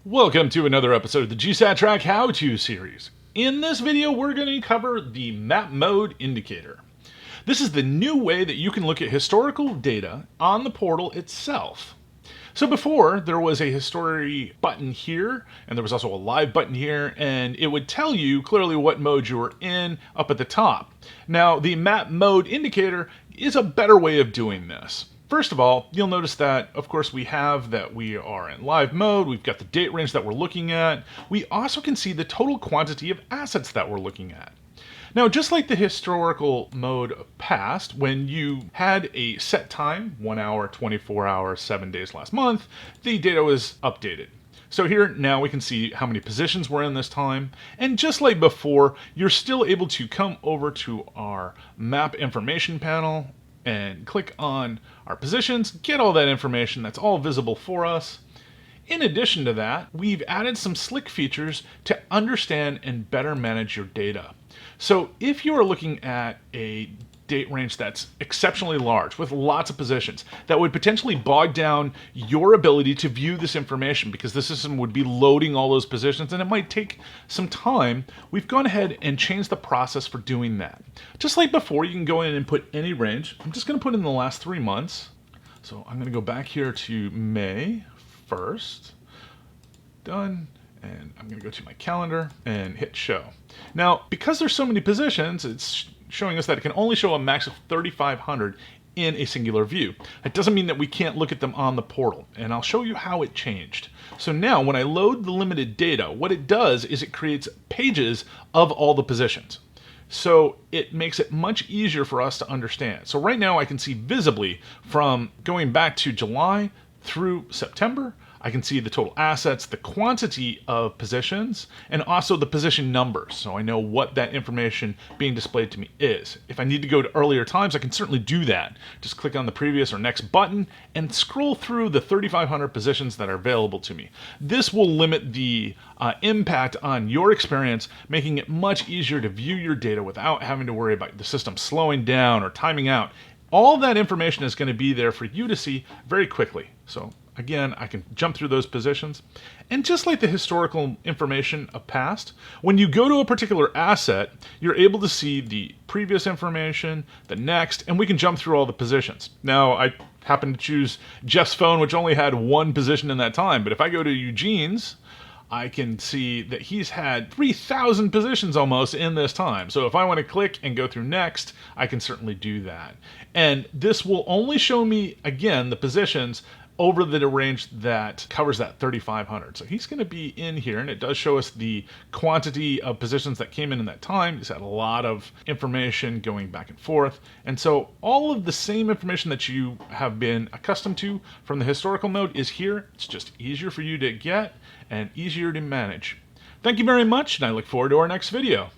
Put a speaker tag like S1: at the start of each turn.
S1: Welcome to another episode of the GSatTrack How-To series. In this video, we're going to cover the map mode indicator. This is the new way that you can look at historical data on the portal itself. So before, there was a history button here, and there was also a live button here, and it would tell you clearly what mode you were in up at the top. Now, the map mode indicator is a better way of doing this. First of all, you'll notice that, of course, we are in live mode. We've got the date range that we're looking at. We also can see the total quantity of assets that we're looking at. Now, just like the historical mode of past, when you had a set time, 1 hour, 24 hours, 7 days last month, the data was updated. So here now we can see how many positions we're in this time. And just like before, you're still able to come over to our map information panel and click on our positions, get all that information. That's all visible for us. In addition to that, we've added some slick features to understand and better manage your data. So if you are looking at a date range that's exceptionally large with lots of positions, that would potentially bog down your ability to view this information because the system would be loading all those positions and it might take some time. We've gone ahead and changed the process for doing that. Just like before, you can go in and put any range. I'm just going to put in the last 3 months. So I'm going to go back here to May 1st. Done. And I'm going to go to my calendar and hit show. Now, because there's so many positions, it's showing us that it can only show a max of 3,500 in a singular view. It doesn't mean that we can't look at them on the portal, and I'll show you how it changed. So now when I load the limited data, what it does is it creates pages of all the positions. So it makes it much easier for us to understand. So right now I can see visibly from going back to July through September, I can see the total assets, the quantity of positions, and also the position numbers. So I know what that information being displayed to me is. If I need to go to earlier times, I can certainly do that. Just click on the previous or next button and scroll through the 3,500 positions that are available to me. This will limit the impact on your experience, making it much easier to view your data without having to worry about the system slowing down or timing out. All that information is going to be there for you to see very quickly. So again, I can jump through those positions. And just like the historical information of past, when you go to a particular asset, you're able to see the previous information, the next, and we can jump through all the positions. Now, I happen to choose Jeff's phone, which only had 1 position in that time. But if I go to Eugene's, I can see that he's had 3,000 positions almost in this time. So if I want to click and go through next, I can certainly do that. And this will only show me, again, the positions over the range that covers that 3,500. So he's going to be in here, and it does show us the quantity of positions that came in that time. He's had a lot of information going back and forth. And so all of the same information that you have been accustomed to from the historical mode is here. It's just easier for you to get and easier to manage. Thank you very much, and I look forward to our next video.